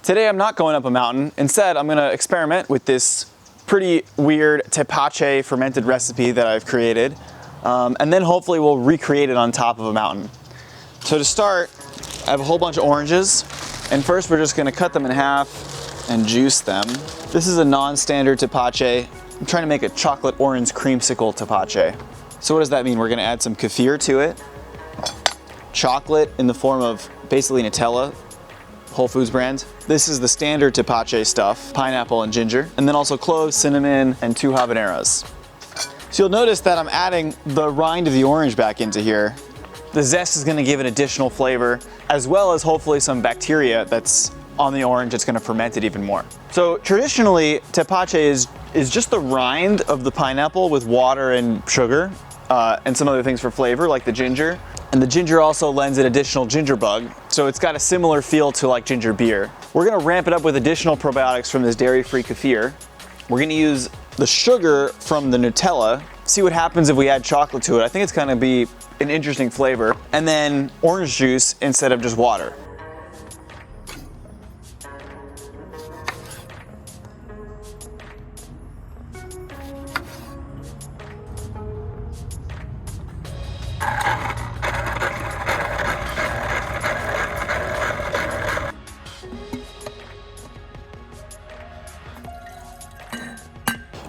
Today I'm not going up a mountain. Instead, I'm gonna experiment with this pretty weird Tepache fermented recipe that I've created. And then hopefully we'll recreate it on top of a mountain. So to start, I have a whole bunch of oranges. And first we're just gonna cut them in half and juice them. This is a non-standard Tepache. I'm trying to make a chocolate orange creamsicle Tepache. So what does that mean? We're gonna add some kefir to it. Chocolate in the form of basically Nutella, Whole Foods brand. This is the standard Tepache stuff, pineapple and ginger. And then also cloves, cinnamon, and 2 habaneros. So you'll notice that I'm adding the rind of the orange back into here. The zest is gonna give an additional flavor, as well as hopefully some bacteria that's on the orange that's gonna ferment it even more. So traditionally, Tepache is just the rind of the pineapple with water and sugar, and some other things for flavor, like the ginger. And the ginger also lends an additional ginger bug, so it's got a similar feel to like ginger beer. We're gonna ramp it up with additional probiotics from this dairy-free kefir. We're gonna use the sugar from the Nutella, see what happens if we add chocolate to it. I think it's gonna be an interesting flavor. And then orange juice instead of just water.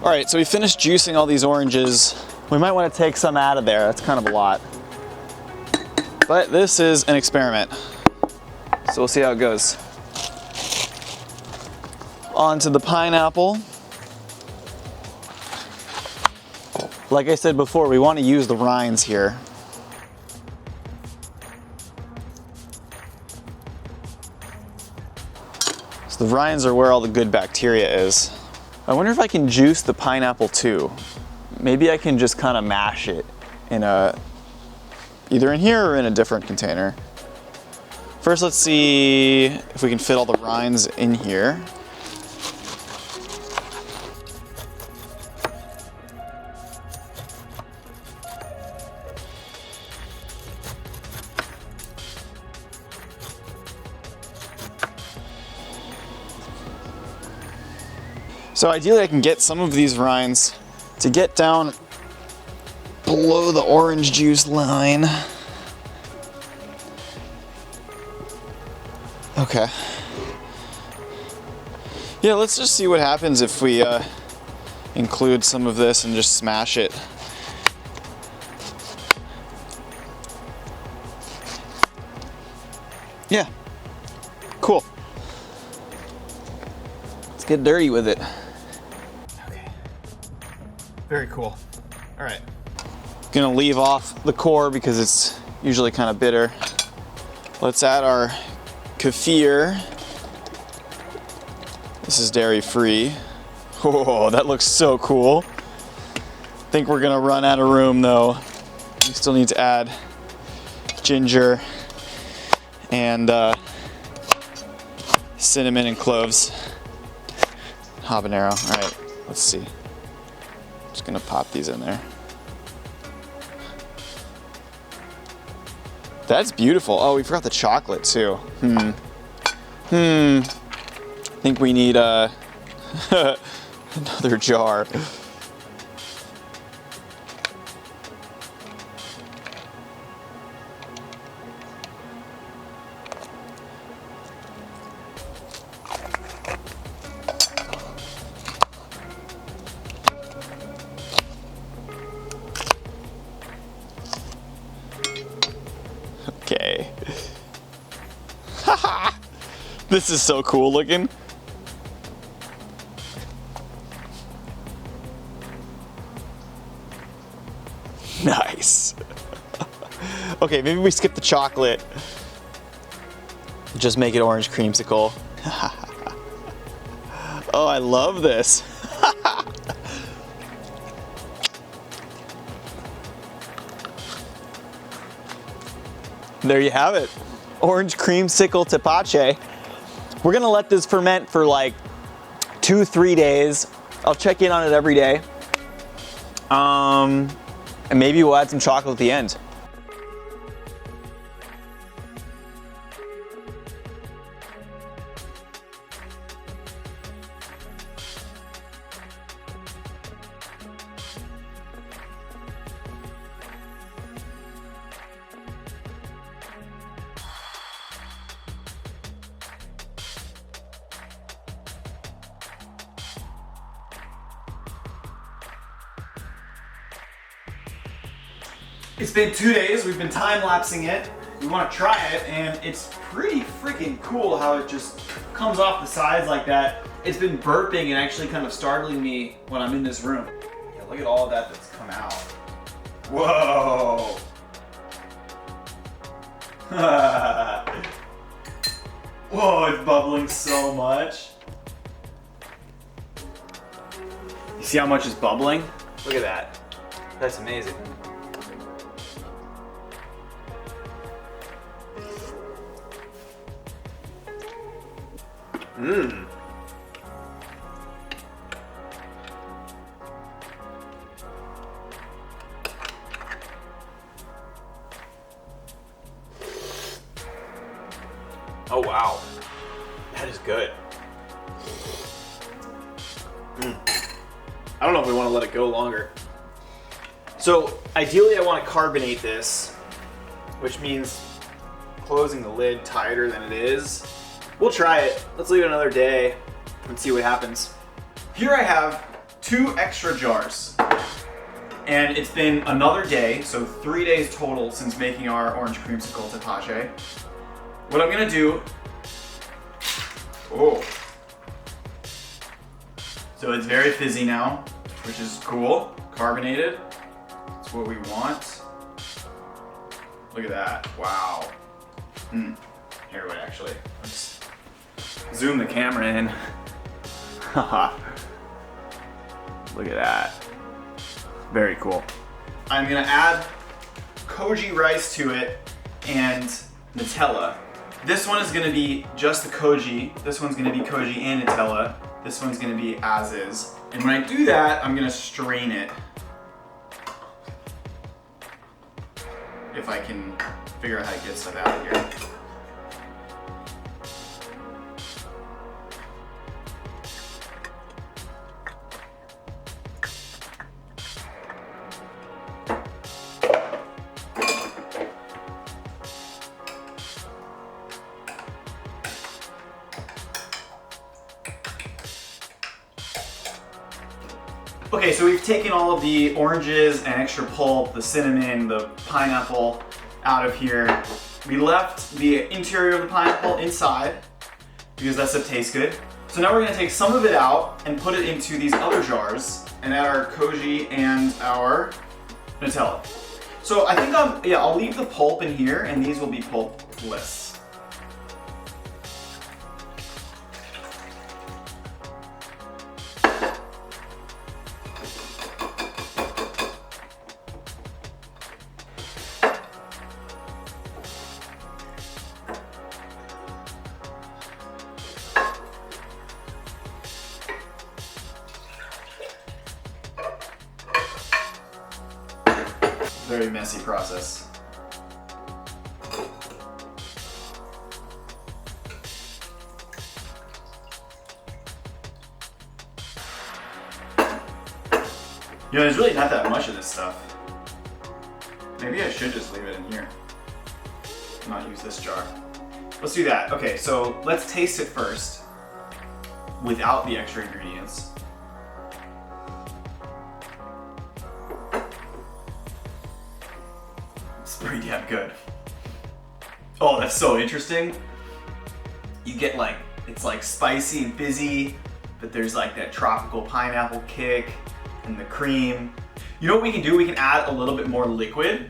All right, so we finished juicing all these oranges. We might want to take some out of there. That's kind of a lot. But this is an experiment. So we'll see how it goes. On to the pineapple. Like I said before, we want to use the rinds here. So the rinds are where all the good bacteria is. I wonder if I can juice the pineapple too. Maybe I can just kind of mash it in either in here or in a different container. First, let's see if we can fit all the rinds in here. So ideally I can get some of these rinds to get down below the orange juice line. Okay. Yeah, let's just see what happens if we include some of this and just smash it. Yeah, cool. Let's get dirty with it. Very cool. All right. Gonna leave off the core because it's usually kind of bitter. Let's add our kefir. This is dairy free. Oh, that looks so cool. I think we're gonna run out of room though. We still need to add ginger and cinnamon and cloves. Habanero. All right, let's see. Just gonna pop these in there. That's beautiful. Oh, we forgot the chocolate too. I think we need another jar. Okay. This is so cool looking. Nice. Okay, maybe we skip the chocolate. Just make it orange creamsicle. Oh, I love this. There you have it. Orange Creamsicle Tepache. We're gonna let this ferment for like 2-3 days. I'll check in on it every day. And maybe we'll add some chocolate at the end. It's been 2 days, we've been time-lapsing it. We want to try it, and it's pretty freaking cool how it just comes off the sides like that. It's been burping and actually kind of startling me when I'm in this room. Yeah, look at all of that that's come out. Whoa! Whoa, it's bubbling so much. You see how much is bubbling? Look at that. That's amazing. Mmm. Oh wow, that is good. I don't know if we want to let it go longer. So ideally I want to carbonate this, which means closing the lid tighter than it is. We'll try it. Let's leave it another day and see what happens. Here I have 2 extra jars. And it's been another day, so 3 days total since making our Orange Creamsicle Tepache. What I'm gonna do, so it's very fizzy now, which is cool, carbonated. That's what we want. Look at that, wow. Here, wait, actually, let's zoom the camera in. Haha. Look at that. Very cool. I'm gonna add Koji rice to it and Nutella. This one is gonna be just the Koji. This one's gonna be Koji and Nutella. This one's gonna be as is. And when I do that, I'm gonna strain it. If I can figure out how to get stuff out of here. Okay, so we've taken all of the oranges and extra pulp, the cinnamon, the pineapple out of here. We left the interior of the pineapple inside because that stuff tastes good. So now we're gonna take some of it out and put it into these other jars and add our Koji and our Nutella. So I think I'll leave the pulp in here and these will be pulpless. Very messy process. You know, there's really not that much of this stuff. Maybe I should just leave it in here. Not use this jar. Let's do that. Okay, so let's taste it first without the extra ingredients. Pretty damn good. Oh, that's so interesting. You get like, it's like spicy and fizzy, but there's like that tropical pineapple kick and the cream. You know what we can do? We can add a little bit more liquid.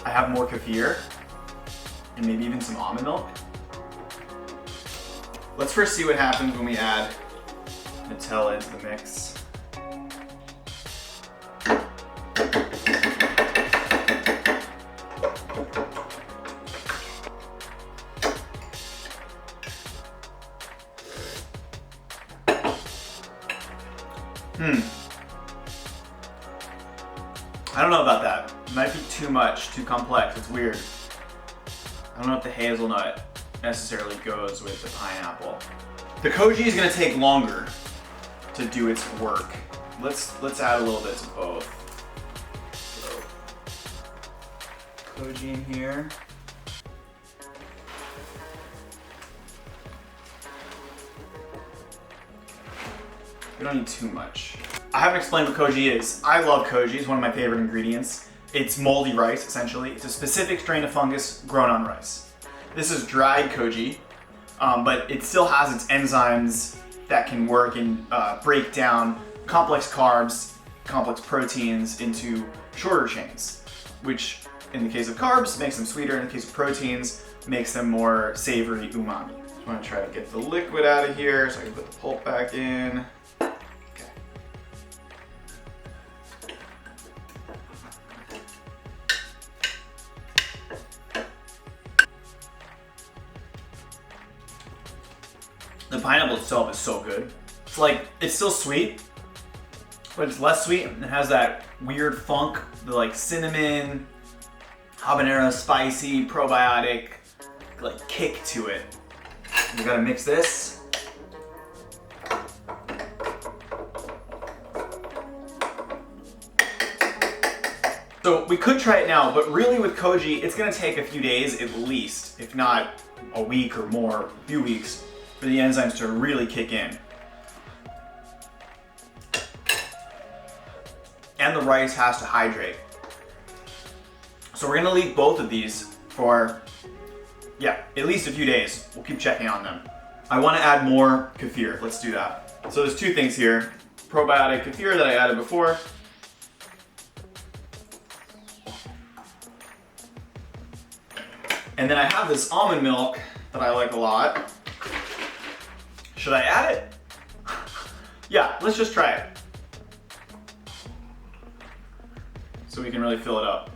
I have more kefir and maybe even some almond milk. Let's first see what happens when we add Nutella into the mix. I don't know about that. It might be too much, too complex. It's weird. I don't know if the hazelnut necessarily goes with the pineapple. The Koji is gonna take longer to do its work. Let's add a little bit to both. So, Koji in here. We don't need too much. I haven't explained what Koji is. I love Koji, it's one of my favorite ingredients. It's moldy rice, essentially. It's a specific strain of fungus grown on rice. This is dried Koji, but it still has its enzymes that can work and break down complex carbs, complex proteins into shorter chains, which in the case of carbs makes them sweeter, in the case of proteins makes them more savory umami. I'm gonna try to get the liquid out of here so I can put the pulp back in. Okay. The pineapple itself is so good. It's like, it's still sweet, but it's less sweet and it has that weird funk, the like cinnamon, habanero, spicy, probiotic, like kick to it. We gotta mix this. So we could try it now, but really with Koji, it's gonna take a few days at least, if not a week or more, a few weeks, for the enzymes to really kick in. And the rice has to hydrate. So we're gonna leave both of these for, yeah, at least a few days. We'll keep checking on them. I wanna add more kefir. Let's do that. So there's two things here. Probiotic kefir that I added before. And then I have this almond milk that I like a lot. Should I add it? Yeah, let's just try it. So we can really fill it up.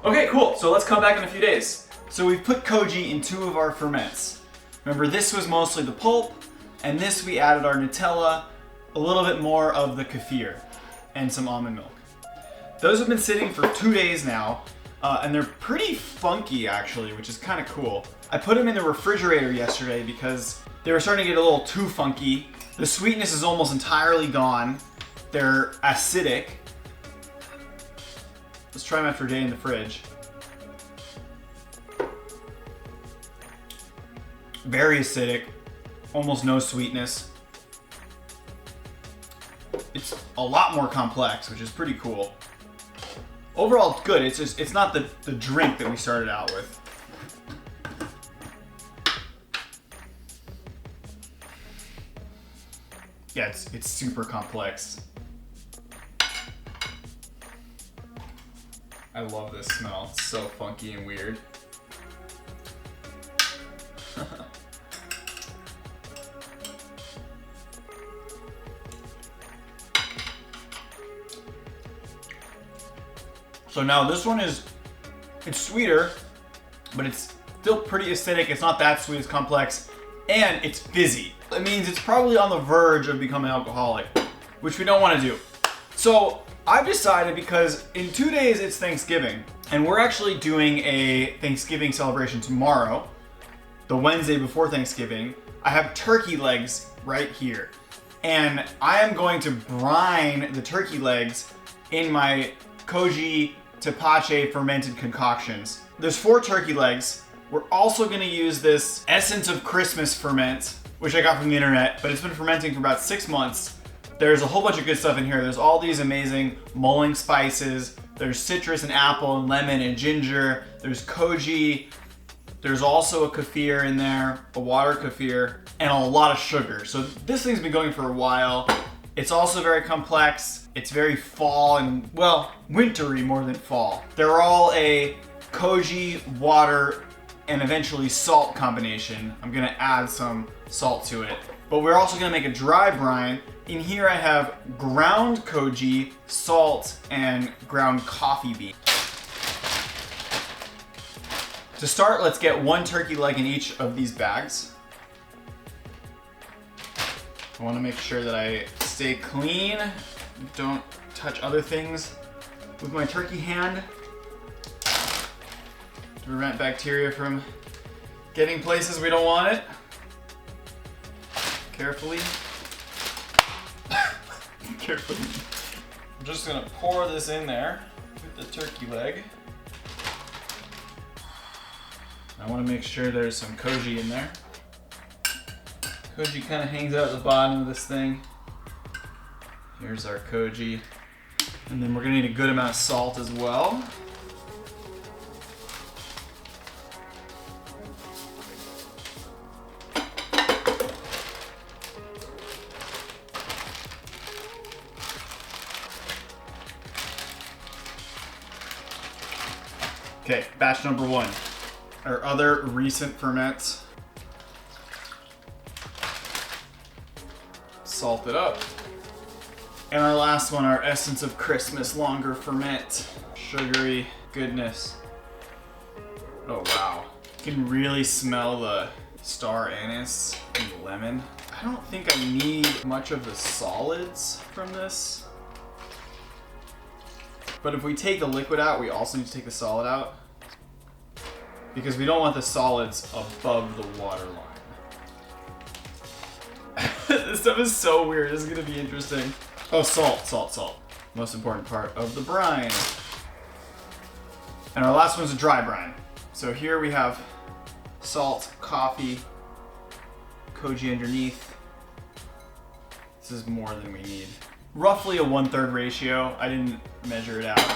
Okay, cool. So let's come back in a few days. So we've put Koji in two of our ferments. Remember, this was mostly the pulp, and this we added our Nutella, a little bit more of the kefir, and some almond milk. Those have been sitting for 2 days now, and they're pretty funky actually, which is kind of cool. I put them in the refrigerator yesterday because they were starting to get a little too funky. The sweetness is almost entirely gone. They're acidic. Let's try them after a day in the fridge. Very acidic, almost no sweetness. It's a lot more complex, which is pretty cool. Overall, it's good. It's not the drink that we started out with. Yeah, it's super complex. I love this smell. It's so funky and weird. So now this one it's sweeter, but it's still pretty acidic. It's not that sweet, it's complex, and it's fizzy. That means it's probably on the verge of becoming alcoholic, which we don't want to do. So I've decided, because in 2 days it's Thanksgiving, and we're actually doing a Thanksgiving celebration tomorrow, the Wednesday before Thanksgiving. I have turkey legs right here, and I am going to brine the turkey legs in my Koji Tepache fermented concoctions. There's 4 turkey legs. We're also gonna use this Essence of Christmas ferment, which I got from the internet, but it's been fermenting for about 6 months. There's a whole bunch of good stuff in here. There's all these amazing mulling spices. There's citrus and apple and lemon and ginger. There's Koji. There's also a kefir in there, a water kefir, and a lot of sugar. So this thing's been going for a while. It's also very complex. It's very fall and, well, wintry more than fall. They're all a Koji, water, and eventually salt combination. I'm gonna add some salt to it. But we're also gonna make a dry brine. In here I have ground Koji, salt, and ground coffee bean. To start, let's get 1 turkey leg in each of these bags. I wanna make sure that I stay clean, don't touch other things with my turkey hand to prevent bacteria from getting places we don't want it. Carefully. Carefully. I'm just gonna pour this in there with the turkey leg. I wanna make sure there's some Koji in there. Koji kind of hangs out at the bottom of this thing. Here's our Koji. And then we're gonna need a good amount of salt as well. Okay, batch number 1. Our other recent ferments. Salt it up. And our last one, our Essence of Christmas Longer Ferment. Sugary goodness. Oh wow. You can really smell the star anise and the lemon. I don't think I need much of the solids from this. But if we take the liquid out, we also need to take the solid out, because we don't want the solids above the water line. This stuff is so weird. This is gonna be interesting. Oh, salt. Most important part of the brine. And our last one's a dry brine. So here we have salt, coffee, Koji underneath. This is more than we need. Roughly a 1/3 ratio. I didn't measure it out.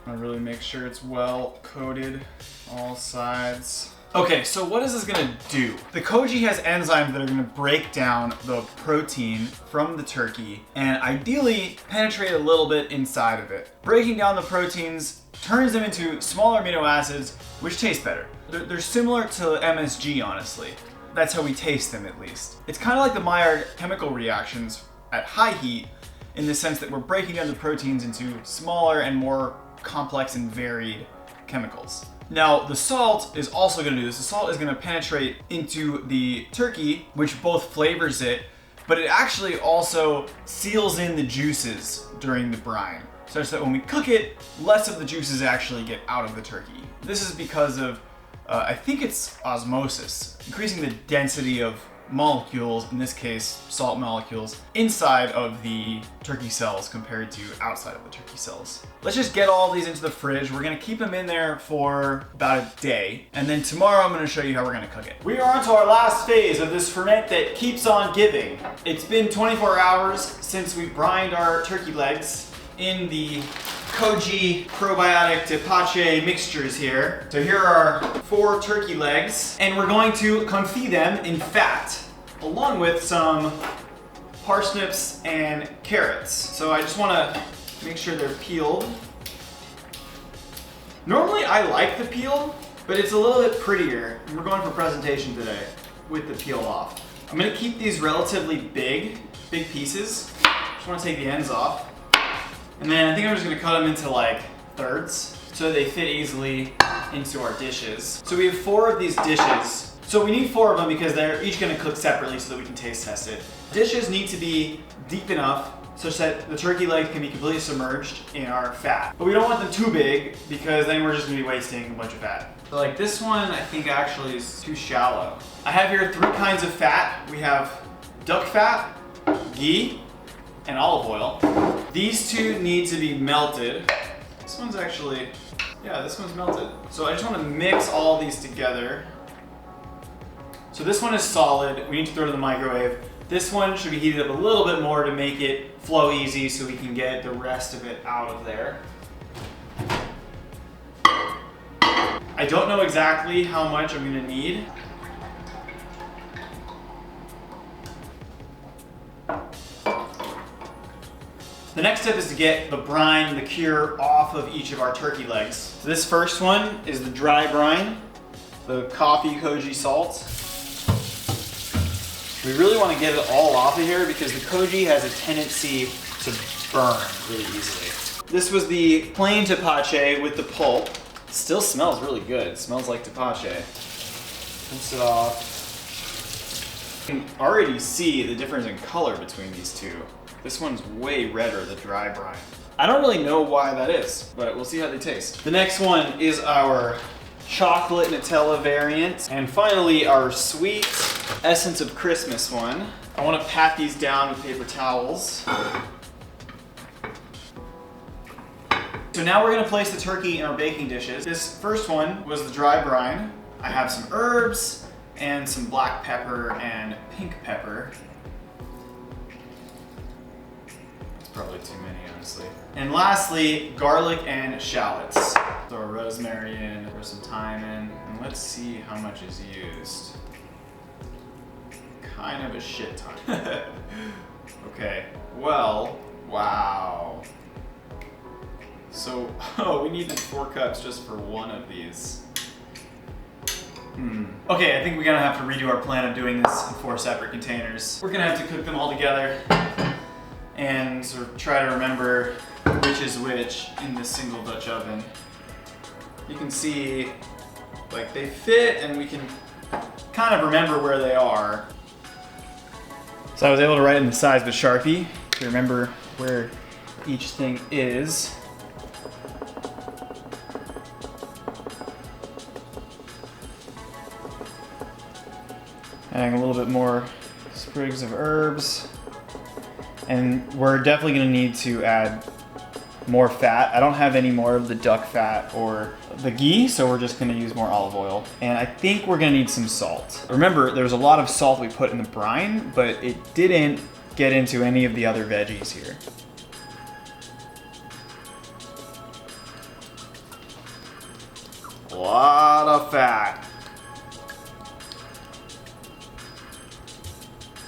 I really make sure it's well coated, all sides. Okay, so what is this gonna do? The Koji has enzymes that are gonna break down the protein from the turkey and ideally penetrate a little bit inside of it. Breaking down the proteins turns them into smaller amino acids, which taste better. They're similar to MSG, honestly. That's how we taste them, at least. It's kind of like the Maillard chemical reactions at high heat, in the sense that we're breaking down the proteins into smaller and more complex and varied chemicals. Now, the salt is also going to do this. The salt is going to penetrate into the turkey, which both flavors it, but it actually also seals in the juices during the brine, such that when we cook it, less of the juices actually get out of the turkey. This is because of, I think it's osmosis, increasing the density of molecules, in this case salt molecules, inside of the turkey cells compared to outside of the turkey cells. Let's just get all these into the fridge. We're gonna keep them in there for about a day, and then tomorrow I'm gonna show you how we're gonna cook it. We are on to our last phase of this ferment that keeps on giving. It's been 24 hours since we brined our turkey legs in the Koji probiotic Tepache mixtures here. So here are 4 turkey legs, and we're going to confit them in fat, along with some parsnips and carrots. So I just wanna make sure they're peeled. Normally I like the peel, but it's a little bit prettier. We're going for presentation today with the peel off. I'm gonna keep these relatively big pieces. Just wanna take the ends off. And then I think I'm just gonna cut them into like thirds so they fit easily into our dishes. So we have 4 of these dishes. So we need 4 of them because they're each gonna cook separately so that we can taste test it. Dishes need to be deep enough such that the turkey leg can be completely submerged in our fat. But we don't want them too big because then we're just gonna be wasting a bunch of fat. So like this one I think actually is too shallow. I have here 3 kinds of fat. We have duck fat, ghee, and olive oil. These 2 need to be melted. This one's actually, yeah, this one's melted. So I just want to mix all these together. So this one is solid. We need to throw it in the microwave. This one should be heated up a little bit more to make it flow easy so we can get the rest of it out of there. I don't know exactly how much I'm gonna need. The next step is to get the brine, the cure, off of each of our turkey legs. So this first one is the dry brine, the coffee Koji salt. We really want to get it all off of here because the Koji has a tendency to burn really easily. This was the plain Tepache with the pulp. It still smells really good. It smells like Tepache. Rinse it off. You can already see the difference in color between these 2. This one's way redder, the dry brine. I don't really know why that is, but we'll see how they taste. The next one is our chocolate Nutella variant. And finally, our sweet Essence of Christmas one. I want to pat these down with paper towels. So now we're going to place the turkey in our baking dishes. This first one was the dry brine. I have some herbs, and some black pepper and pink pepper. That's probably too many, honestly. And lastly, garlic and shallots. Throw rosemary in, throw some thyme in, and let's see how much is used. Kind of a shit ton. Okay, well, wow. So, we need 4 cups just for one of these. Okay, I think we're gonna have to redo our plan of doing this in 4 separate containers. We're gonna have to cook them all together and sort of try to remember which is which in this single Dutch oven. You can see, like, they fit and we can kind of remember where they are. So I was able to write in the size with Sharpie to remember where each thing is. Adding a little bit more sprigs of herbs. And we're definitely gonna need to add more fat. I don't have any more of the duck fat or the ghee, so we're just gonna use more olive oil. And I think we're gonna need some salt. Remember, there's a lot of salt we put in the brine, but it didn't get into any of the other veggies here. A lot of fat.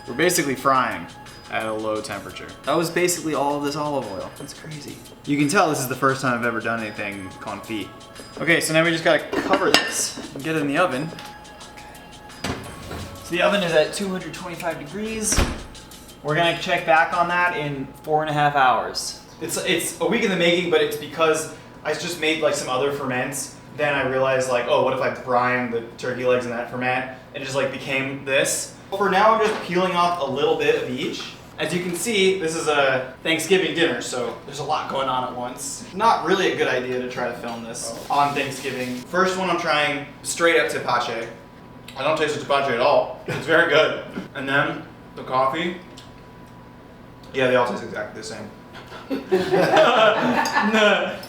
We're basically frying at a low temperature. That was basically all of this olive oil. That's crazy. You can tell this is the first time I've ever done anything confit. Okay, so now we just gotta cover this and get it in the oven. So the oven is at 225 degrees. We're gonna check back on that in 4.5 hours. It's a week in the making, but it's because I just made like some other ferments. Then I realized like, oh, what if I brine the turkey legs in that ferment? And it just like became this. For now, I'm just peeling off a little bit of each. As you can see, this is a Thanksgiving dinner, so there's a lot going on at once. Not really a good idea to try to film this on Thanksgiving. First one I'm trying, straight up Tepache. I don't taste the Tepache at all. It's very good. And then the coffee. Yeah, they all taste exactly the same.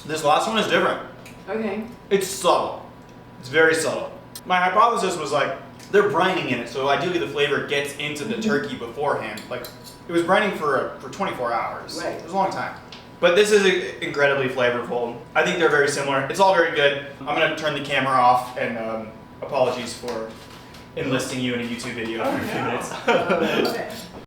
This last one is different. Okay. It's subtle. It's very subtle. My hypothesis was like, they're brining in it, so ideally the flavor gets into the turkey beforehand. Like, it was brining for 24 hours. Right. It was a long time. But this is incredibly flavorful. I think they're very similar. It's all very good. I'm gonna turn the camera off, and apologies for enlisting you in a YouTube video for a few minutes. Okay.